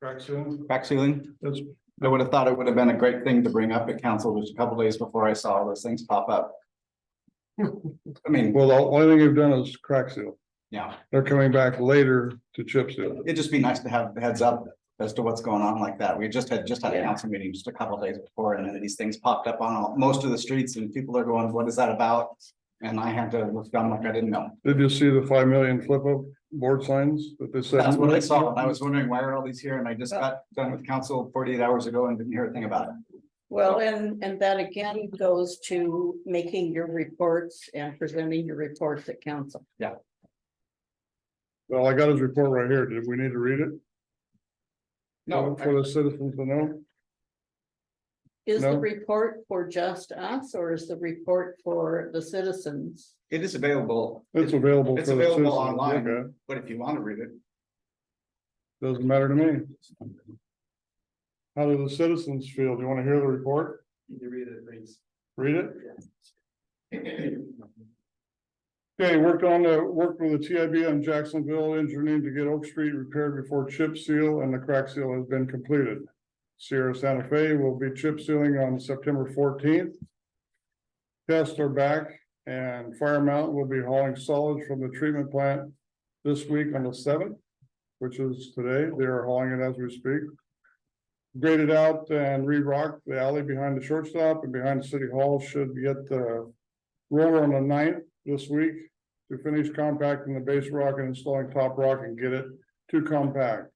Crack ceiling. I would have thought it would have been a great thing to bring up at council just a couple days before I saw those things pop up. I mean, Well, the only thing you've done is crack seal. yeah, They're coming back later to chip seal. it'd just be nice to have the heads up as to what's going on like that. We just had a council meeting just a couple days before, and then these things popped up on most of the streets, and people are going, what is that about? And I had to look down like I didn't know. Did you see the 5 million flip up board signs that they said? That's what I saw, and I was wondering, why are all these here? And I just got done with council 48 hours ago and didn't hear a thing about it. Well, and that again goes to making your reports and presenting your reports at council. Well, I got his report right here. Did we need to read it? No, For the citizens to know? Is No. the report for just us or is the report for the citizens? it is available, It's available. It's for the available citizens to look online. at. but if you want to read it, Doesn't matter to me. How do the citizens feel? Do you want to hear the report? you read it, please. Read it? Okay, worked with the TIB on Jacksonville engineering to get Oak Street repaired before chip seal, and the crack seal has been completed. Sierra Santa Fe will be chip sealing on September 14th. Tests are back, and Fire Mountain will be hauling solids from the treatment plant this week on the 7th, which is today. They are hauling it as we speak. Graded out and re-rocked the alley behind the shortstop and behind City Hall. Should get the roller on the 9th this week to finish compacting the base rock and installing top rock and get it to compact.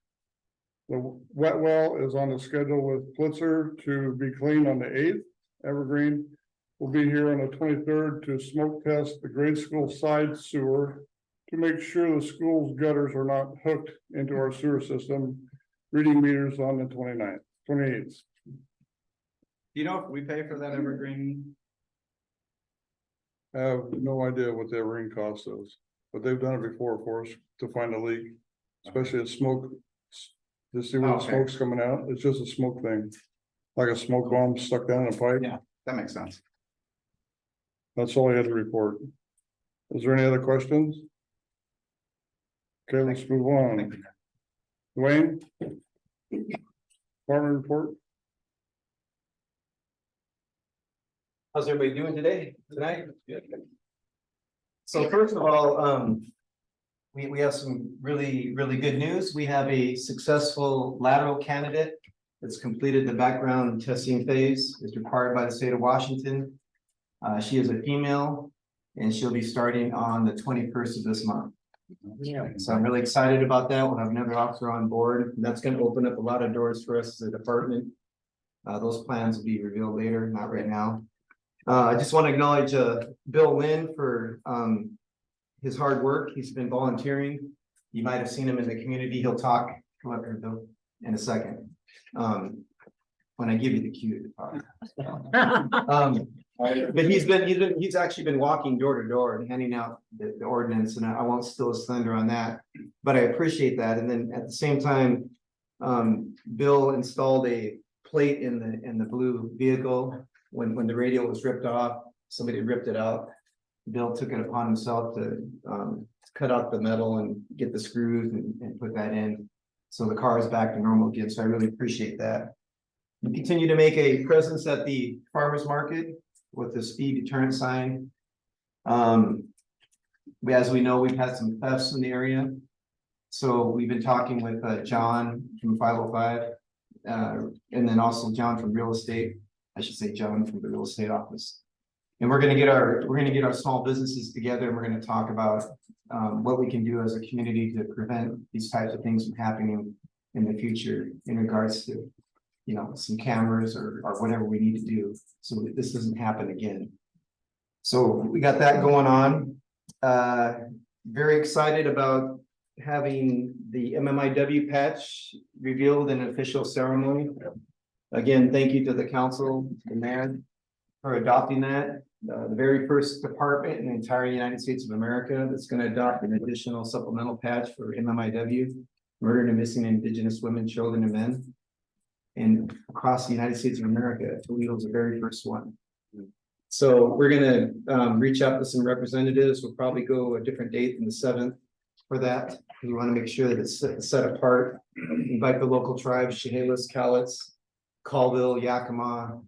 The wet well is on the schedule with Plitzer to be cleaned on the 8th. Evergreen will be here on the 23rd to smoke test the grade school side sewer to make sure the school's gutters are not hooked into our sewer system. Reading meters on the 29th, 28th. Do you know if we pay for that evergreen? I have no idea what their ring cost is, but they've done it before for us to find a leak, especially at smoke. To see where the Okay. smoke's coming out, it's just a smoke thing, like a smoke bomb stuck down in a pipe. Yeah. That makes sense. That's all I had to report. Is there any other questions? Okay, let's move on. Dwayne? Department report? How's everybody doing tonight? So first of all, we have some really good news. We have a successful lateral candidate that's completed the background testing phase, is required by the state of Washington. She is a female and she'll be starting on the 21st of this month. So I'm really excited about that. We'll have another officer on board, and that's going to open up a lot of doors for us as a department. Those plans will be revealed later, not right now. I just want to acknowledge Bill Lynn for his hard work. He's been volunteering. You might have seen him in the community. He'll talk. Come up here, Bill, in a second. When I give you the cue to talk. But he's actually been walking door to door and handing out the ordinance, and I won't steal his thunder on that, but I appreciate that. And then at the same time, Bill installed a plate in the blue vehicle when the radio was ripped off. Somebody ripped it out. Bill took it upon himself to cut out the metal and get the screws and put that in. So the car is back to normal again. So I really appreciate that. We continue to make a presence at the farmers market with the speed deterrent sign. As we know, we've had some thefts in the area. So we've been talking with John from 505, and then also John from real estate. I should say John from the real estate office. And we're gonna get our small businesses together, and we're gonna talk about what we can do as a community to prevent these types of things from happening in the future in regards to, you know, some cameras or whatever we need to do so that this doesn't happen again. So we got that going on. Very excited about having the MMIW patch revealed in an official ceremony. Again, thank you to the council, the mayor, for adopting that. The very first department in the entire United States of America that's going to adopt an additional supplemental patch for MMIW, murdered and missing Indigenous women, children, and men. And across the United States of America, Toledo is the very first one. So we're gonna reach out to some representatives. We'll probably go a different date than the 7th for that. We want to make sure that it's set apart and invite the local tribes, Chehalis, Cowlitz, Colville, Yakima,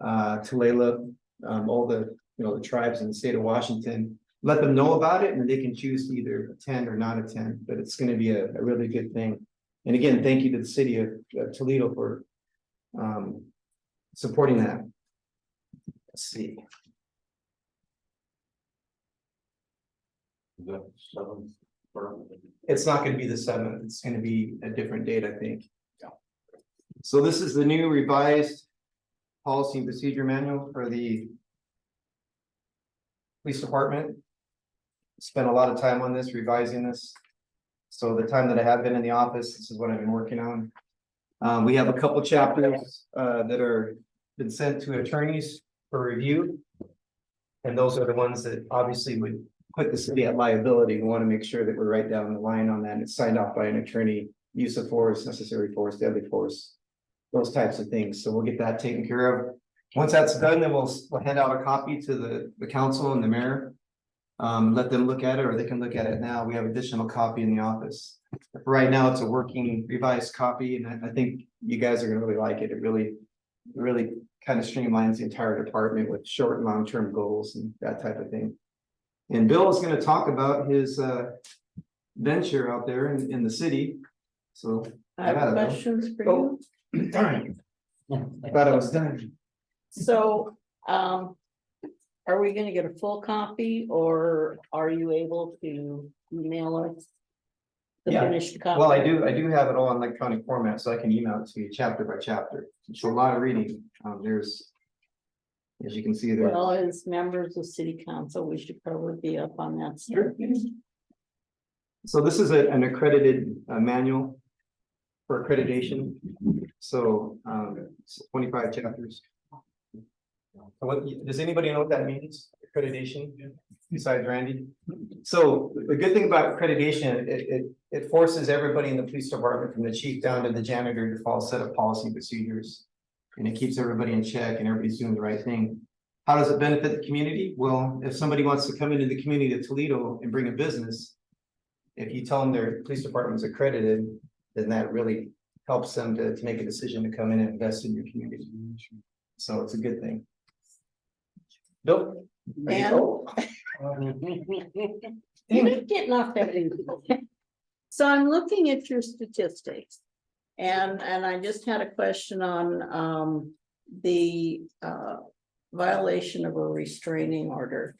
Tulalip, all the, the tribes in the state of Washington. Let them know about it and they can choose to either attend or not attend, but it's gonna be a really good thing. And again, thank you to the city of Toledo for supporting that. Let's see. It's not gonna be the 7th, it's gonna be a different date, I think. Yeah. So this is the new revised policy and procedure manual for the police department. Spent a lot of time on this, revising this. So the time that I have been in the office, this is what I've been working on. We have a couple chapters that are been sent to attorneys for review. And those are the ones that obviously would put the city at liability. We want to make sure that we're right down the line on that. And it's signed off by an attorney, use of force, necessary force, deadly force, those types of things. So we'll get that taken care of. Once that's done, then we'll hand out a copy to the council and the mayor. Let them look at it, or they can look at it now. We have additional copy in the office. Right now, it's a working revised copy, and I think you guys are gonna really like it. It really kind of streamlines the entire department with short and long-term goals and that type of thing. And Bill is gonna talk about his venture out there in the city. So I have questions for you. darn. I thought I was done. So, are we gonna get a full copy or are you able to email us? The Yeah. finished copy? Well, I do have it all in electronic format, so I can email it to you chapter by chapter. It's a lot of reading. There's, as you can see there. Well, as members of city council, we should probably be up on that stuff. So this is an accredited manual for accreditation. So it's 25 chapters. What, does anybody know what that means? Accreditation, besides Randy? So the good thing about accreditation, it forces everybody in the police department, from the chief down to the janitor, to follow a set of policy and procedures. And it keeps everybody in check and everybody's doing the right thing. How does it benefit the community? Well, if somebody wants to come into the community of Toledo and bring a business, if you tell them their police department is accredited, then that really helps them to make a decision to come in and invest in your community. So it's a good thing. Bill? And you're getting off that. So I'm looking at your statistics. And I just had a question on the violation of a restraining order.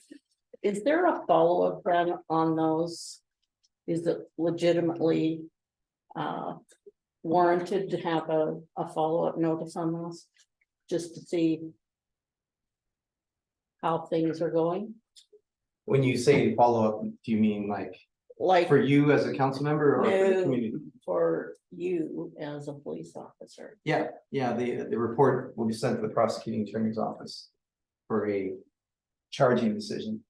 Is there a follow-up then on those? Is it legitimately warranted to have a follow-up notice on those? Just to see how things are going? When you say follow-up, do you mean like Like for you as a council member or for the No. community? for you as a police officer? Yeah, the report will be sent to the prosecuting attorney's office for a charging decision.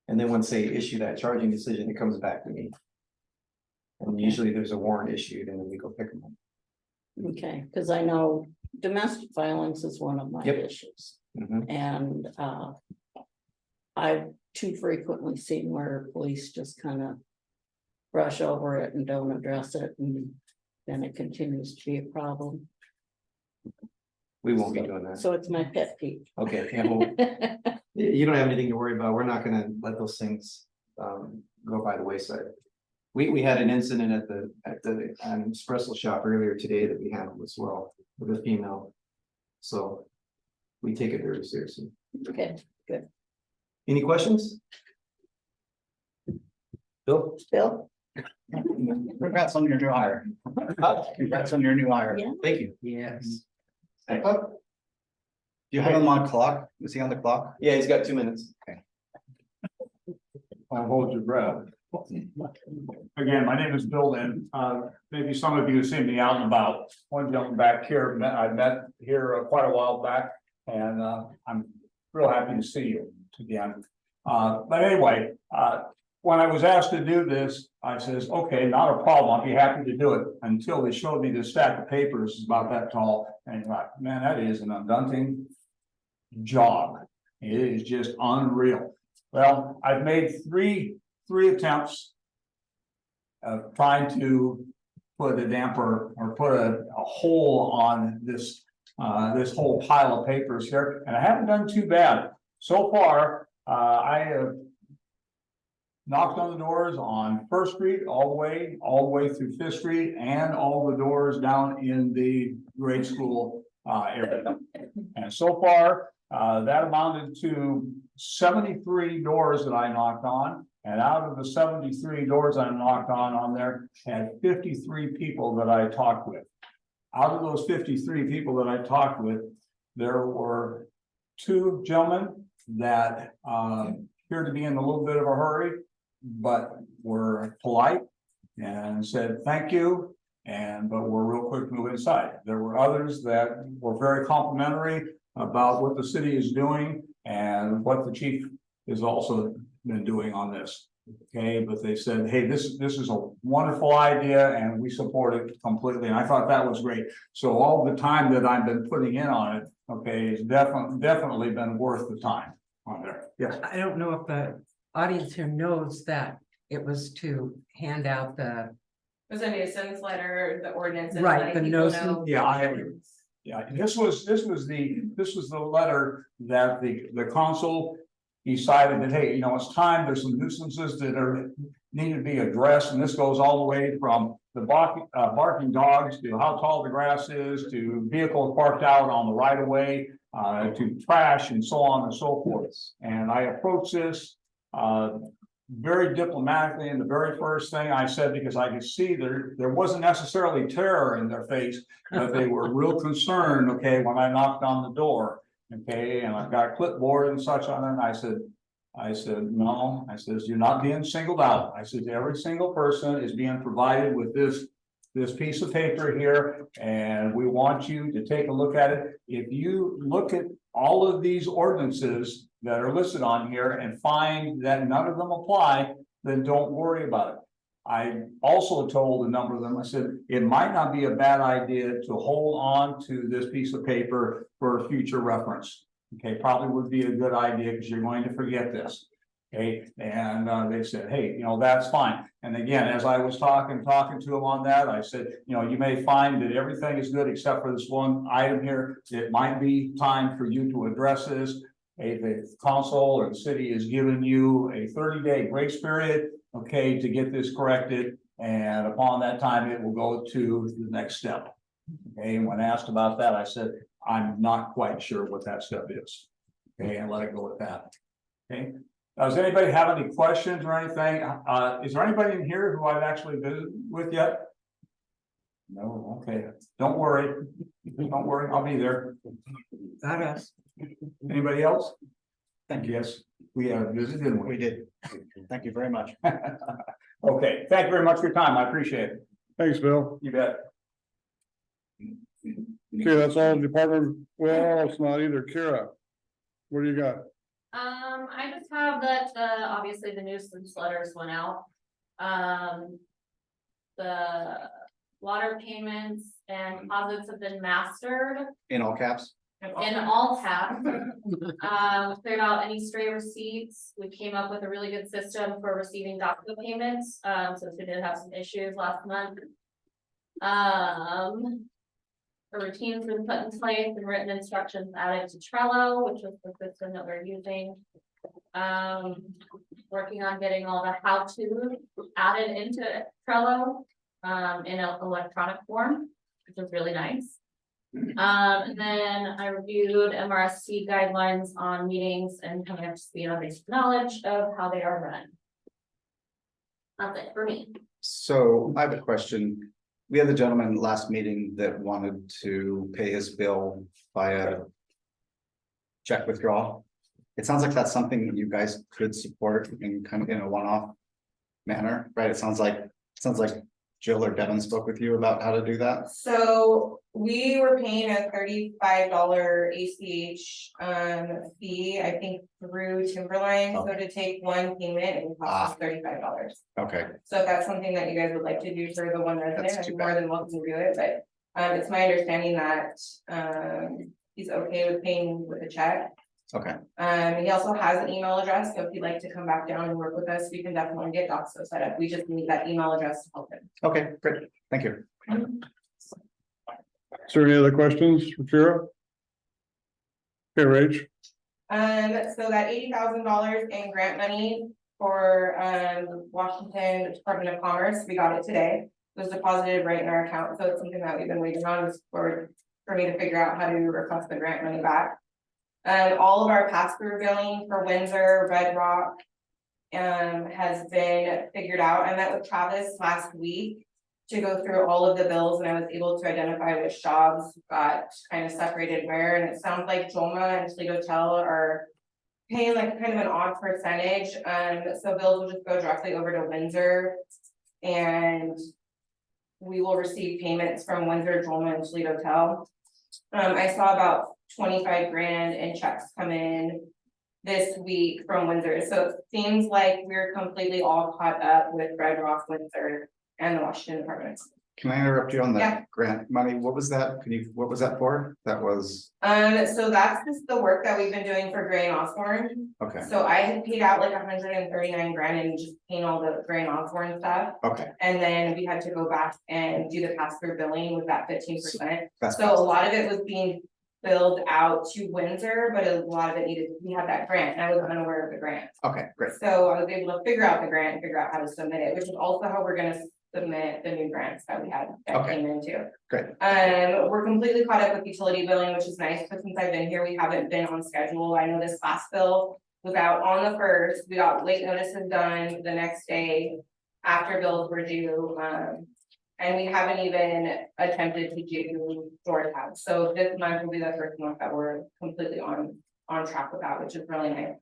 And then once they issue that charging decision, it comes back to me. And usually there's a warrant issued and then we go pick them up. Okay, because I know domestic violence is one of my Yep. issues. Mhm. And I've too frequently seen where police just kind of brush over it and don't address it, and then it continues to be a problem. We won't be doing that. So it's my pet peeve. Okay, yeah, well, you don't have anything to worry about. We're not gonna let those things go by the wayside. We had an incident at the espresso shop earlier today that we handled as well with a female. So we take it very seriously. Okay, Any questions? Bill? Bill? Congrats on your new hire. Congrats on your new hire. Yeah. Thank you. Yes. Do you have him on clock? Is he on the clock? Yeah, he's got 2 minutes. I'll hold your breath. Again, my name is Bill Lynn. Maybe some of you have seen me out and about. One gentleman back here, I met here quite a while back, and I'm real happy to see you again. But anyway, when I was asked to do this, I says, okay, not a problem. I'll be happy to do it, until they showed me this stack of papers about that tall. And you're like, man, that is an undaunting job. It is just unreal. Well, I've made three attempts of trying to put a damper or put a hole on this, this whole pile of papers here, and I haven't done too bad. So far, I have knocked on the doors on First Street all the way through Fifth Street, and all the doors down in the grade school area. And so far, that amounted to 73 doors that I knocked on. And out of the 73 doors I knocked on there, had 53 people that I talked with. Out of those 53 people that I talked with, there were 2 gentlemen that appeared to be in a little bit of a hurry, but were polite and said, thank you. But we're real quick to move inside. There were others that were very complimentary about what the city is doing and what the chief has also been doing on this. Okay, but they said, hey, this is a wonderful idea and we support it completely. And I thought that was great. So all the time that I've been putting in on it, okay, has definitely been worth the time on there. Yes. I don't know if the audience here knows that it was to hand out the, It was a nuisance letter, the ordinance. Right, the nuisance. Yeah, this was the letter that the council decided that, hey, you know, it's time, there's some nuisances that need to be addressed, and this goes all the way from the barking dogs to how tall the grass is, to vehicles parked out on the right of way, to trash and so on and so forth. And I approached this very diplomatically, and the very first thing I said, because I could see there wasn't necessarily terror in their face, but they were real concerned, okay, when I knocked on the door, okay, and I've got a clipboard and such on it, and I said, no, I says, you're not being singled out. I said, every single person is being provided with this piece of paper here, and we want you to take a look at it. If you look at all of these ordinances that are listed on here and find that none of them apply, then don't worry about it. I also told a number of them, I said, it might not be a bad idea to hold on to this piece of paper for future reference. Okay, probably would be a good idea because you're going to forget this. Okay, and they said, hey, you know, that's fine. And again, as I was talking to them on that, I said, you know, you may find that everything is good except for this one item here. It might be time for you to address this. The council or the city is giving you a 30-day grace period, okay, to get this corrected. And upon that time, it will go to the next step. Okay, and when asked about that, I said, I'm not quite sure what that step is. Okay, and let it go with that. Okay. Does anybody have any questions or anything? Is there anybody in here who I've actually visited with yet? No, okay. Don't worry. Don't worry, I'll be there. got us. Anybody else? Thank you. Yes, we have visited, didn't we? We did. Thank you very much. Okay, thank you very much for your time. I appreciate it. Thanks, Bill. You bet. Okay, that's all department, well, it's not either. Kara, what do you got? I just have that, obviously the nuisance letters went out. The water payments and deposits have been mastered In all caps? in all caps. Cleared out any stray receipts. We came up with a really good system for receiving DACA payments, since we did have some issues last month. The routines been put in place and written instructions added to Trello, which was the system that we're using. Working on getting all the how-to added into Trello, in an electronic form, which was really nice. And then I reviewed MRSC guidelines on meetings and coming up to speed on basic knowledge of how they are run. That's it for me. So I have a question. We had the gentleman last meeting that wanted to pay his bill via check withdrawal. It sounds like that's something that you guys could support in kind of in a one-off manner, right? It sounds like Jill or Devin spoke with you about how to do that. So we were paying a $35 ACH fee, I think, through Timberline. So to take one payment, it would cost us $35. Okay, So if that's something that you guys would like to do for the one That's resident, too I'm more than welcome to do it, but it's my understanding that he's okay with paying with a check. Okay, He also has an email address, so if you'd like to come back down and work with us, we can definitely get Doxo set up. We just need that email address to help him. okay, great, thank you. Is there any other questions for Kira? Okay, Rach, So that $80,000 in grant money for, Washington Department of Commerce, we got it today. It was deposited right in our account, so it's something that we've been waiting on for me to figure out how to request the grant money back. All of our pass-through billing for Windsor, Red Rock, has been figured out. I met with Travis last week to go through all of the bills, and I was able to identify which jobs got kind of separated where, and it sounds like Joma and Toledo Tel are paying like kind of an odd percentage, so bills will just go directly over to Windsor. And we will receive payments from Windsor, Joma, and Toledo Tel. I saw about 25 grand in checks come in this week from Windsor, so it seems like we're completely all caught up with Red Rock, Windsor, and the Washington Department. Can I interrupt you on Yeah. that grant money? What was that? What was that for? That was, So that's just the work that we've been doing for Gray and Osborne. okay, So I had paid out like 139 grand and just paying all the Gray and Osborne stuff. okay, And then we had to go back and do the pass-through billing with that 15%. that's. So a lot of it was being billed out to Windsor, but a lot of it needed, we had that grant, and I was unaware of the grant. Okay, great, So I was able to figure out the grant and figure out how to submit it, which is also how we're gonna submit the new grants that we had that Okay. came into. great, We're completely caught up with utility billing, which is nice, but since I've been here, we haven't been on schedule. I know this last bill was out on the 1st, we got late notices done the next day after bills were due, and we haven't even attempted to do Georgetown. So this month will be the first month that we're completely on track with that, which is really nice.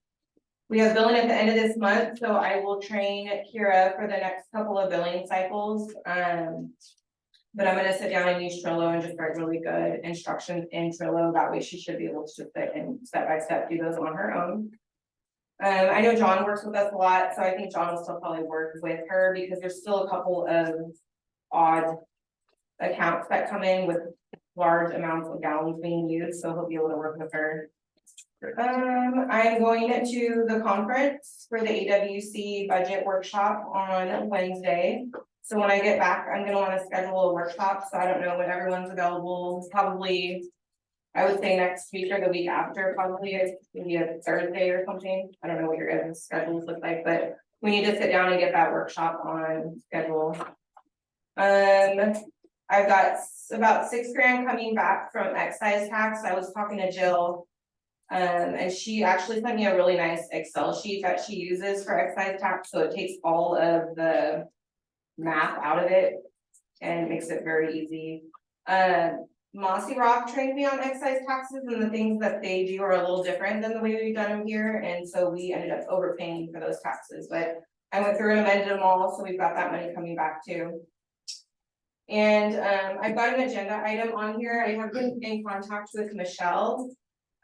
We have billing at the end of this month, so I will train Kira for the next couple of billing cycles. But I'm gonna sit down and use Trello and just write really good instructions in Trello. That way she should be able to just sit and step by step do those on her own. I know John works with us a lot, so I think John will still probably work with her because there's still a couple of odd accounts that come in with large amounts of gallons being used, so he'll be able to work with her. I'm going to the conference for the AWC budget workshop on Wednesday. So when I get back, I'm gonna wanna schedule a workshop, so I don't know when everyone's available, probably. I would say next week or the week after, probably maybe a Thursday or something. I don't know what your guys' schedules look like, but we need to sit down and get that workshop on schedule. I've got about 6 grand coming back from excise tax. I was talking to Jill. And she actually sent me a really nice Excel sheet that she uses for excise tax, so it takes all of the math out of it and makes it very easy. Mossy Rock trained me on excise taxes, and the things that they do are a little different than the way we've done them here, and so we ended up overpaying for those taxes, but I went through and amended them all, so we've got that money coming back too. And I've got an agenda item on here. I have been in contact with Michelle.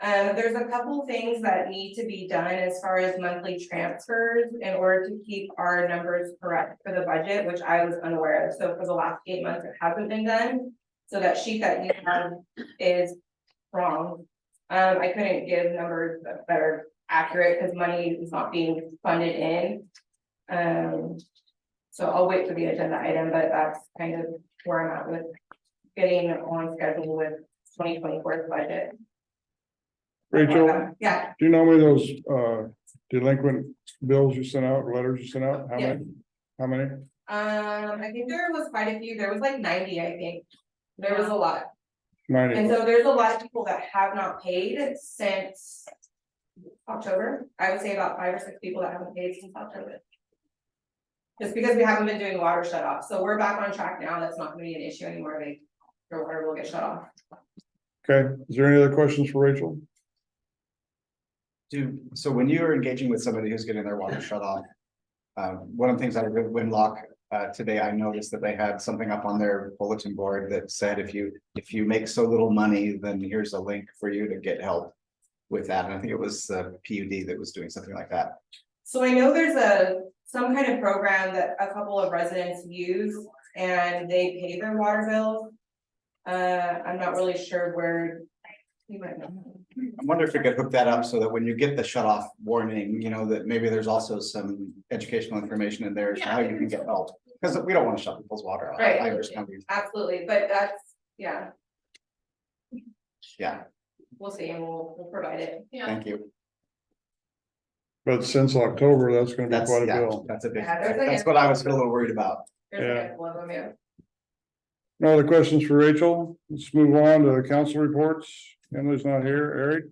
There's a couple things that need to be done as far as monthly transfers in order to keep our numbers correct for the budget, which I was unaware of. So for the last 8 months, it hasn't been done. So that sheet that you have is wrong. I couldn't give numbers that are accurate because money is not being funded in. So I'll wait for the agenda item, but that's kind of where I'm at with getting on schedule with 2024 budget. Rachel, Yeah, do you know me those delinquent bills you sent out, letters you sent out? How Yeah. many? How many? I think there was quite a few. There was like 90, I think. There was a lot. 90. And so there's a lot of people that have not paid since October. I would say about 5 or 6 people that haven't paid since October. Just because we haven't been doing water shut off. So we're back on track now. That's not gonna be an issue anymore. Their water will get shut off. Okay, is there any other questions for Rachel? So when you're engaging with somebody who's getting their water shut off. One of the things I read with Winlock today, I noticed that they had something up on their bulletin board that said, if you make so little money, then here's a link for you to get help with that. And I think it was the PUD that was doing something like that. So I know there's some kind of program that a couple of residents use and they pay their water bills. I'm not really sure where You might know. I wonder if we could hook that up so that when you get the shut off warning, you know, that maybe there's also some educational information in there as to how you can get help. Because we don't want to shut people's water off. Right. I understand. Absolutely, but that's, yeah, Yeah, we'll see, and we'll provide it. thank you. But since October, that's gonna be That's, quite a yeah, bill. that's a big, Yeah, there's a that's what I was a little worried about. There's a Yeah. handful of them, yeah. No other questions for Rachel? Let's move on to council reports. Emily's not here. Eric?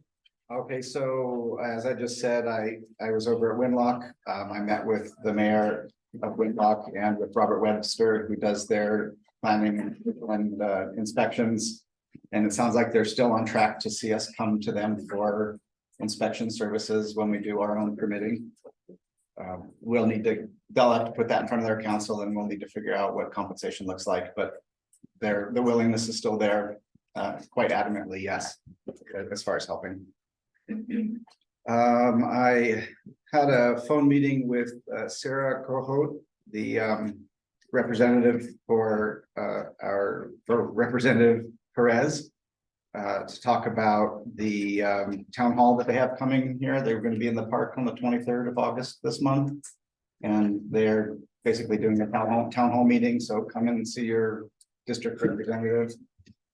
Okay, so as I just said, I was over at Winlock. I met with the mayor of Winlock and with Robert Webster, who does their planning and inspections. And it sounds like they're still on track to see us come to them for inspection services when we do our own permitting. They'll have to put that in front of their council and we'll need to figure out what compensation looks like, but the willingness is still there, quite adamantly, yes, as far as helping. I had a phone meeting with Sarah Kohut, the representative for Representative Perez. To talk about the town hall that they have coming here. They're going to be in the park on the 23rd of August this month. And they're basically doing a town hall meeting, so come in and see your district representative.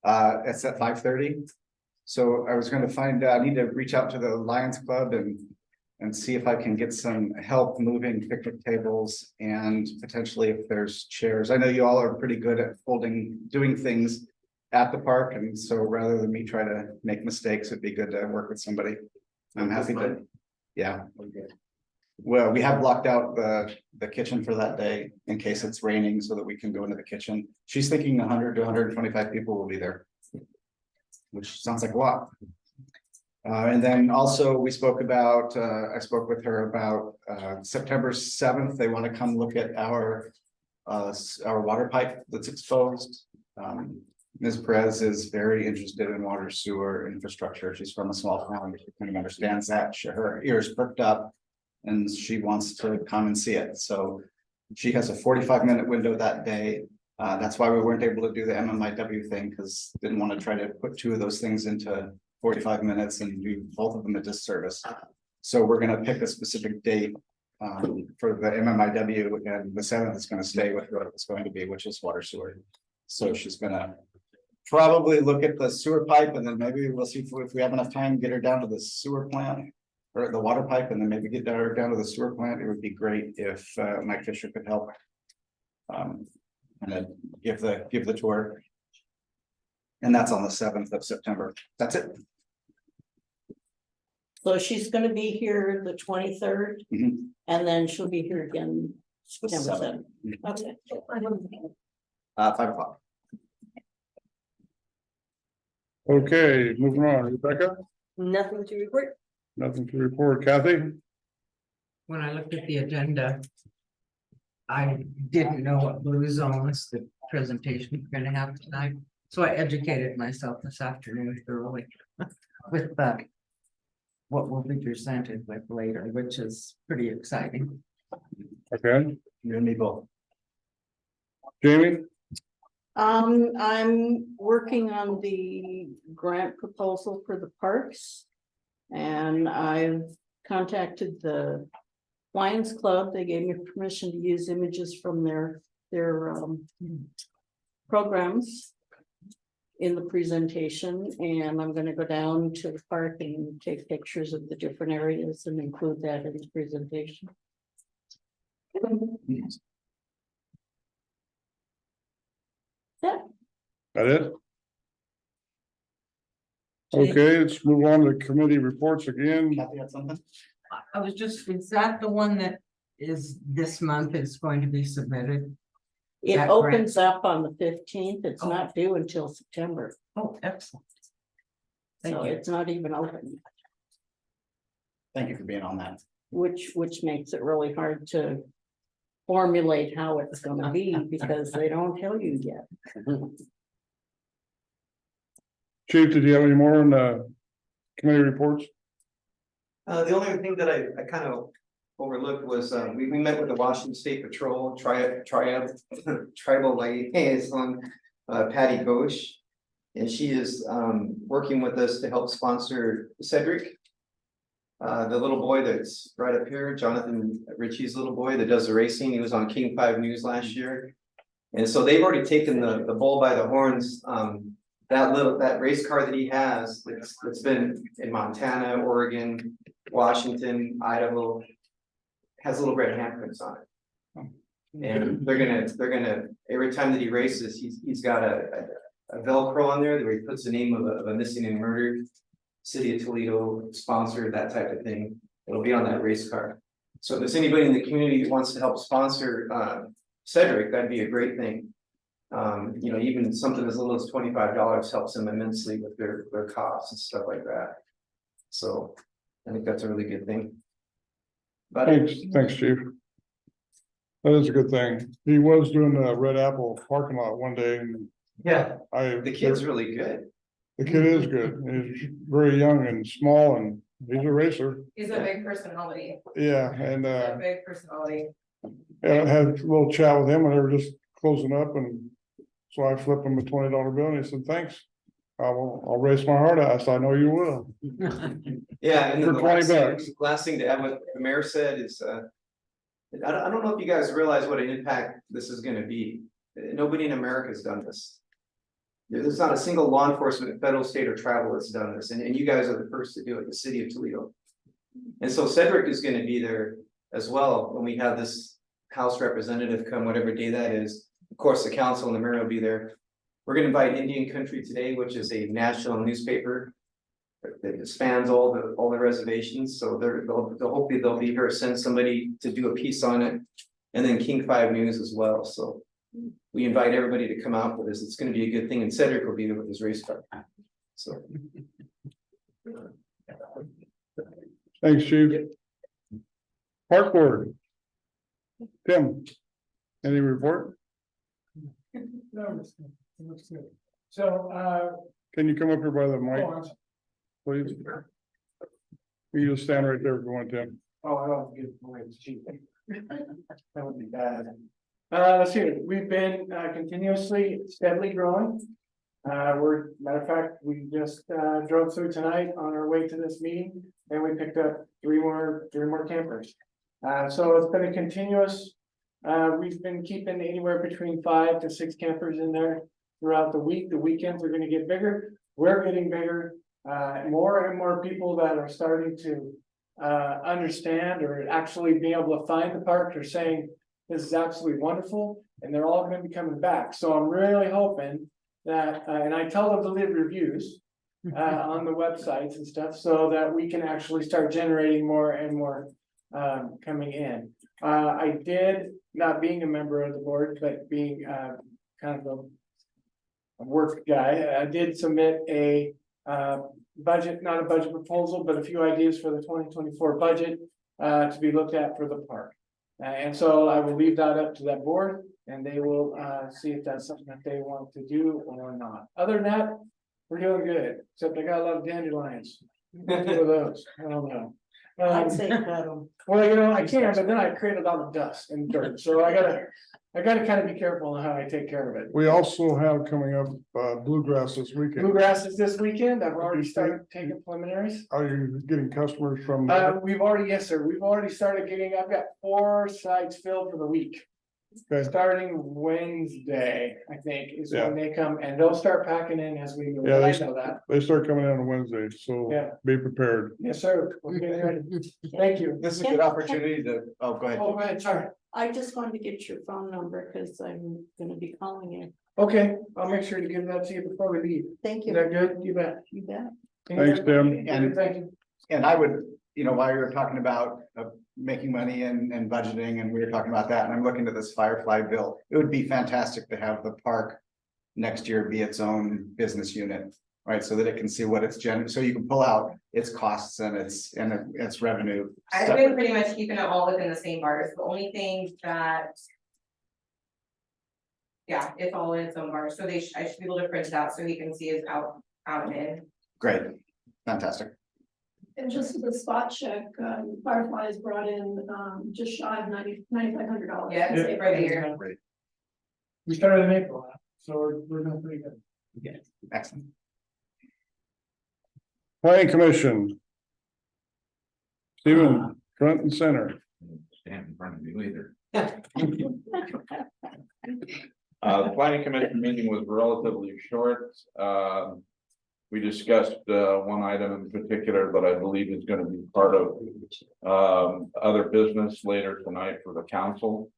It's at 5:30. So I was going to I need to reach out to the Lions Club and see if I can get some help moving picnic tables and potentially if there's chairs. I know you all are pretty good at doing things at the park, and so rather than me try to make mistakes, it'd be good to work with somebody. I'm happy to, yeah. Well, we have blocked out the kitchen for that day in case it's raining so that we can go into the kitchen. She's thinking 100 to 125 people will be there. Which sounds like a lot. And then also we spoke about, I spoke with her about September 7th. They want to come look at our water pipe that's exposed. Ms. Perez is very interested in water sewer infrastructure. She's from a small town. She kind of understands that. Her ears perked up and she wants to come and see it. So she has a 45-minute window that day. That's why we weren't able to do the MMIW thing, because didn't want to try to put two of those things into 45 minutes and do both of them a disservice. So we're going to pick a specific date for the MMIW, and the 7th is going to stay with what it's going to be, which is water sewer. So she's going to probably look at the sewer pipe, and then maybe we'll see if we have enough time, get her down to the sewer plant or the water pipe, and then maybe get her down to the sewer plant. It would be great if Mike Fisher could help. And then give the tour. And that's on the 7th of September. That's it. So she's gonna be here the 23rd, Mhm. and then she'll be here again September Seven. 7th. Okay. 5 o'clock. Okay, moving on. Rebecca? Nothing to report. Nothing to report. Kathy? When I looked at the agenda, I didn't know what blue zones the presentation we're gonna have tonight. So I educated myself this afternoon thoroughly with what will be presented with later, which is pretty exciting. Okay. You and me both. Jamie? I'm working on the grant proposal for the parks. And I've contacted the Lions Club. They gave me permission to use images from their programs in the presentation, and I'm gonna go down to the park and take pictures of the different areas and include that in the presentation. Yeah, That it? Okay, let's move on to committee reports again. Kathy had something? I was just, is that the one that is this month is going to be submitted? it That opens up on the 15th. It's Oh. not due until September, Oh, excellent. Thank so you. it's not even open, Thank you for being on that. which makes it really hard to formulate how it's gonna be because they don't tell you yet. Chief, did you have any more on the committee reports? The only thing that I kind of overlooked was, we met with the Washington State Patrol tribal liaison, Patty Ghosh. And she is working with us to help sponsor Cedric. The little boy that's right up here, Jonathan Ritchie's little boy that does the racing. He was on King 5 News last year. And so they've already taken the bull by the horns. That race car that he has, it's been in Montana, Oregon, Washington, Idaho. Has little red handprints on it. And they're gonna, every time that he races, he's got a Velcro on there where he puts the name of a missing and murdered. City of Toledo sponsor, that type of thing. It'll be on that race car. So if there's anybody in the community who wants to help sponsor Cedric, that'd be a great thing. You know, even something as little as $25 helps them immensely with their costs and stuff like that. So I think that's a really good thing. But Thanks, chief. That is a good thing. He was doing the Red Apple parking lot one day and yeah, I. the kid's really good. The kid is good. He's very young and small and he's a racer. He's a big personality, Yeah, and He's a big personality. I had a little chat with him and they were just closing up and so I flipped him a $20 bill and he said, thanks. I'll race my heart out. I said, I know you will. Yeah, and For then the $20. last thing to add what the mayor said is, I don't know if you guys realize what an impact this is gonna be. Nobody in America has done this. There's not a single law enforcement, federal, state, or tribal that's done this, and you guys are the first to do it, the city of Toledo. And so Cedric is gonna be there as well when we have this House representative come, whatever day that is. Of course, the council and the mayor will be there. We're gonna invite Indian Country Today, which is a national newspaper that spans all the reservations, so they'll hopefully they'll be here, send somebody to do a piece on it. And then King 5 News as well, so we invite everybody to come out for this. It's gonna be a good thing, and Cedric will be there with his race car. So. Thanks, chief. Park board. Tim. Any report? So, Can you come up here by the mic, please? You just stand right there if you want, Tim. oh, I don't get my cheap. That would be bad. Let's see, we've been continuously steadily growing. Matter of fact, we just drove through tonight on our way to this meeting and we picked up three more campers. So it's been a continuous, we've been keeping anywhere between 5 to 6 campers in there throughout the week. The weekends are gonna get bigger. We're getting bigger. More and more people that are starting to understand or actually being able to find the park are saying this is absolutely wonderful, and they're all gonna be coming back. So I'm really hoping that, and I tell them to leave reviews on the websites and stuff so that we can actually start generating more and more coming in. I did, not being a member of the board, but being kind of a work guy, I did submit a budget, not a budget proposal, but a few ideas for the 2024 budget to be looked at for the park. And so I will leave that up to that board and they will see if that's something that they want to do or not. Other than that, we're doing good, except I got a lot of dandelions. What do with those? I don't know. I'd say cut 'em. Well, you know, I can, but then I create a lot of dust and dirt, so I gotta kind of be careful on how I take care of it. We also have coming up bluegrass this weekend. Bluegrass is this weekend. I've already started taking preliminaries. Are you getting customers from? We've already, yes, sir. We've already started getting, I've got 4 sites filled for the week. Okay. Starting Wednesday, I think, is when they come and they'll start packing in as we move. I know that. They start coming in on Wednesday, so Yeah. be prepared. Yes, sir. We're getting ready. Thank you. This is a good opportunity to, oh, go ahead. Oh, go ahead, sorry. I just wanted to get your phone number because I'm gonna be calling you. Okay, I'll make sure to give that to you before we leave. Thank Is you. that good? You bet. You bet. Thanks, Tim. And- Thank you. And I would, you know, while you were talking about making money and budgeting, and we were talking about that, and I'm looking at this Firefly bill, it would be fantastic to have the park next year be its own business unit, right? So that it can see what it's so you can pull out its costs and its revenue. I've been pretty much keeping it all within the same bars. The only thing that. Yeah, it's all in its own bars, so I should be able to print it out so he can see it's out and in. Great, fantastic. And just as a spot check, Firefly has brought in, just shy of $9,500. Yeah, it's for the year. We started in April, so we're doing pretty good. Excellent. Planning Commission. Stephen, front and center. Stand in front of you either. The planning commission meeting was relatively short. We discussed one item in particular that I believe is going to be part of other business later tonight for the council.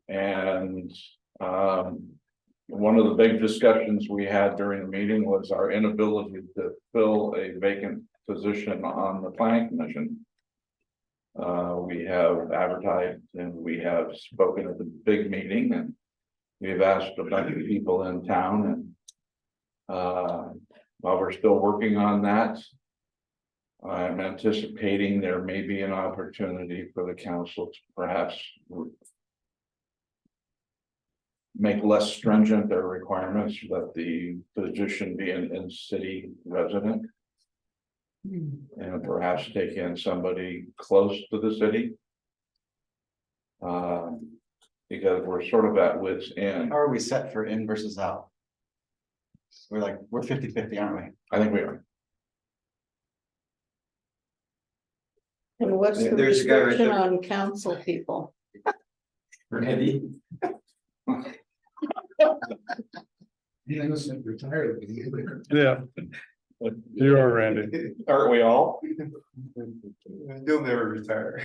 And one of the big discussions we had during the meeting was our inability to fill a vacant position on the planning commission. We have advertised and we have spoken at the big meeting, and we've asked a bunch of people in town, and while we're still working on that, I'm anticipating there may be an opportunity for the council to perhaps make less stringent their requirements that the position be an in-city resident. And perhaps take in somebody close to the city. Because we're sort of at wit's end. How are we set for in versus out? We're 50-50, aren't we? I think we are. And what's the There's a guy right restriction there. on council people? Randy. Yeah. You are Randy. Aren't we all? You'll never retire.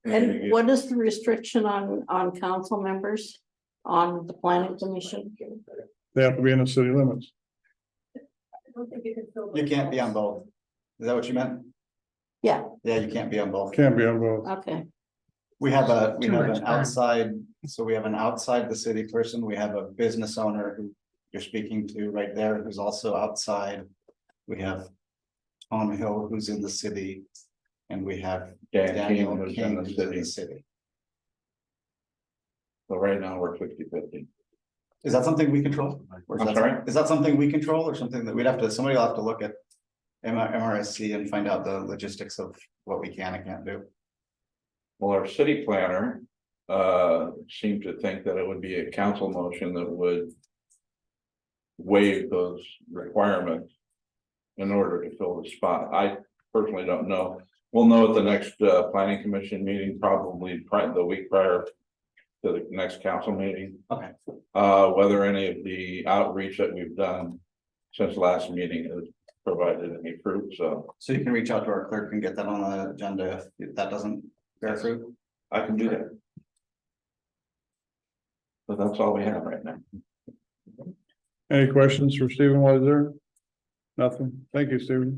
And what is the restriction on council members on the planning commission? They have to be in the city limits. I don't think you can fill. You can't be on both. Is that what you meant? Yeah, Yeah, you can't be on both. Can't be on both. okay. We have Too much an fun. outside, so we have an outside the city person, we have a business owner who you're speaking to right there, who's also outside. We have Tom Hill, who's in the city, and we have Dan Daniel King, who's King, in who's the in the city. city. So right now we're 50-50. Is that something we control? Or is I'm that sorry? Is that something we control or something that somebody will have to look at MRSC and find out the logistics of what we can and can't do? Well, our city planner seemed to think that it would be a council motion that would waive those requirements in order to fill the spot. I personally don't know. We'll know at the next planning commission meeting, probably the week prior to the next council meeting. Okay. Whether any of the outreach that we've done since last meeting has provided any fruit, so So you can reach out to our clerk and get that on the agenda if that doesn't bear fruit. I can do that. But that's all we have right now. Any questions for Stephen while he's there? Nothing. Thank you, Stephen.